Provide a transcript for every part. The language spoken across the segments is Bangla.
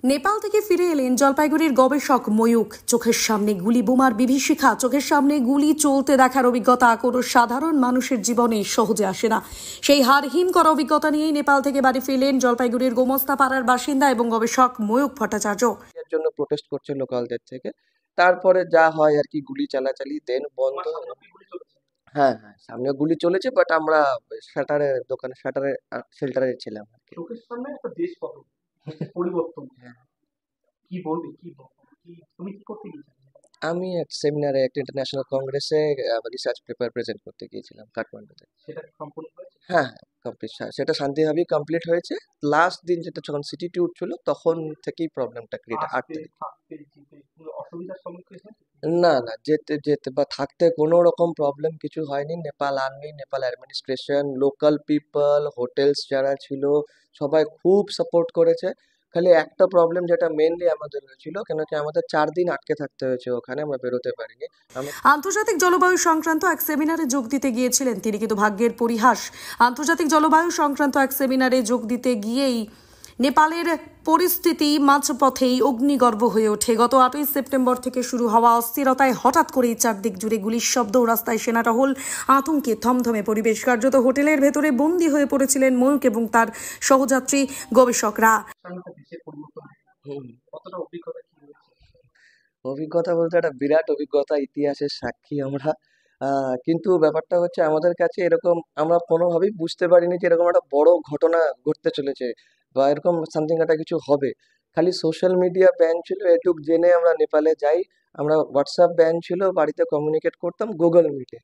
নেপাল থেকে ফিরে এলেন জলপাইগুড়ির গবেষক ময়ূক। চোখের সামনে গুলি বোমার বিভীষিকা, চোখের সামনে গুলি চলতে দেখার অভিজ্ঞতা কোনো সাধারণ মানুষের জীবনে সহজে আসে না। সেই হাড়হিম করা অভিজ্ঞতা নিয়েই নেপাল থেকে বাড়ি ফিরলেন জলপাইগুড়ির গোমস্তা পাড়ার বাসিন্দা এবং গবেষক ময়ূক ভট্টাচার্য। এর জন্য প্রোটেস্ট করছে লোকালদের থেকে। তারপরে যা হয় আর কি, গুলি চালাচালি দেন বন্ধ। হ্যাঁ হ্যাঁ, সামনে গুলি চলেছে, বাট আমরা শাটারের দোকানে শেল্টারে ছিলাম আর কি। চোখের সামনে একটা দেশ কত পরিবর্তন। হ্যাঁ, কি বলবি, তুমি কি করতে গিয়েছিলে? আমি এক সেমিনারে, একটা ইন্টারন্যাশনাল কংগ্রেসে রিসার্চ পেপার প্রেজেন্ট করতে গিয়েছিলাম কাঠমান্ডুতে। সেটা সম্পূর্ণ হয়েছে? হ্যাঁ হ্যাঁ, কমপ্লিট, সেটা শান্তিভাবেই কমপ্লিট হয়েছে। লাস্ট দিন যেটা যখন সিটি উঠছিল তখন থেকেই প্রবলেমটা ক্রিয়েট। 8 তারিখ কোনো অসুবিধার সম্মুখীন হয়েছে? না না, যেতে যেতে বা থাকতে কোনো রকম প্রবলেম কিছু হয়নি। Nepal army, Nepal administration, local people, hotels যারা ছিল সবাই খুব সাপোর্ট করেছে। খালি একটা প্রবলেম যেটা মেনলি আমাদের হয়েছিল, কেন কি আমাদের 4 দিন আটকে থাকতে হয়েছে ওখানে, আমরা বেরোতে পারিনি। আন্তর্জাতিক জলবায়ু সংক্রান্ত এক সেমিনারে যোগ দিতে গিয়েছিলেন তিনি, কিন্তু ভাগ্যের পরিহাস, আন্তর্জাতিক জলবায়ু সংক্রান্ত এক সেমিনারে যোগ দিতে গিয়েই নেপালের পরিস্থিতি মাঝপথেই অগ্নিগর্ভ হয়ে ওঠে। গত 8ই সেপ্টেম্বর থেকে শুরু হওয়া অস্থিরতায় হঠাৎ করেই চারদিক জুড়ে গুলির শব্দ, রাস্তায় সেনা টহল, আতঙ্কে থমথমে পরিবেশ। কার্যত হোটেলের ভেতরে বন্দী হয়ে পড়েছিলেন ময়ূক এবং তার সহযাত্রী গবেষকরা। অভিজ্ঞতা বলতে একটা বিরাট অভিজ্ঞতা, ইতিহাসের সাক্ষী আমরা। কিন্তু ব্যাপারটা হচ্ছে, আমাদের কাছে এরকম আমরা কোনোভাবেই বুঝতে পারিনি যে এরকম একটা বড় ঘটনা ঘটতে চলেছে বা এরকম সামথিং একটা কিছু হবে। খালি সোশ্যাল মিডিয়া ব্যান ছিল, এটুক জেনে আমরা নেপালে যাই। আমরা হোয়াটসঅ্যাপ ব্যান ছিল, বাড়িতে কমিউনিকেট করতাম গুগল মিটে।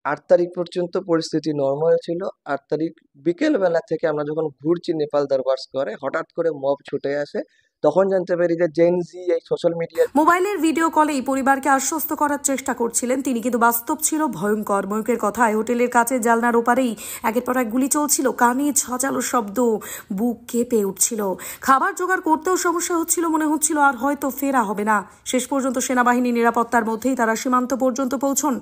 8 তারিখ পর্যন্ত পরিস্থিতি নর্মাল ছিল। 8 তারিখ বিকেল বেলা থেকে আমরা যখন ঘুরছি নেপাল দরবার স্কোয়ারে, হঠাৎ করে মব ছুটে আসে। তখন জানতে পারি যে জেনজি এই সোশ্যাল মিডিয়া। মোবাইলের ভিডিও কলেই পরিবারকে আশ্বস্ত করার চেষ্টা করছিলেন তিনি, কিন্তু বাস্তব ছিল ভয়ঙ্কর। ময়ূকের কথায় হোটেলের কাছে জালনার ওপারেই একের পর এক গুলি চলছিল, কানে ঝাঁঝালো শব্দ, বুক কেঁপে উঠছিল। খাবার জোগাড় করতেও সমস্যা হচ্ছিল, মনে হচ্ছিল আর হয়তো ফেরা হবে না। শেষ পর্যন্ত সেনাবাহিনী নিরাপত্তার মধ্যেই তারা সীমান্ত পর্যন্ত পৌঁছন।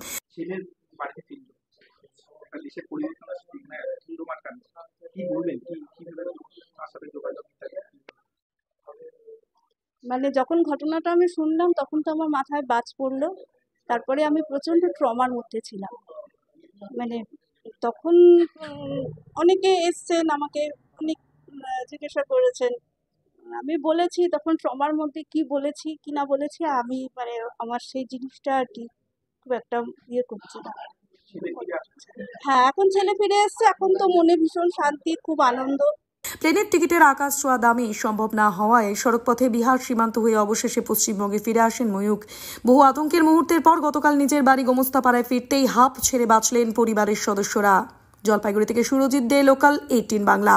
মানে যখন ঘটনাটা আমি শুনলাম তখন তো আমার মাথায় বাজ পড়লো। তারপরে আমি প্রচণ্ড ট্রমার মধ্যে ছিলাম। মানে তখন অনেকে এসছেন আমাকে, অনেক জিজ্ঞাসা করেছেন। আমি বলেছি তখন ট্রমার মধ্যে কি বলেছি কি না বলেছি, আমি মানে আমার সেই জিনিসটা আর কি খুব একটা ইয়ে করছি না। হ্যাঁ, এখন ছেলে ফিরে এসছে, এখন তো মনে ভীষণ শান্তি, খুব আনন্দ। প্লেনের টিকিটের আকাশ ছোঁয়া দামে সম্ভব না হওয়ায় সড়কপথে বিহার সীমান্ত হয়ে অবশেষে পশ্চিমবঙ্গে ফিরে আসেন ময়ূক। বহু আতঙ্কের মুহূর্তের পর গতকাল নিজের বাড়ি গোমস্তা পাড়ায় ফিরতেই হাঁপ ছেড়ে বাঁচলেন পরিবারের সদস্যরা। জলপাইগুড়ি থেকে সুরজিৎ দে, লোকাল 18 বাংলা।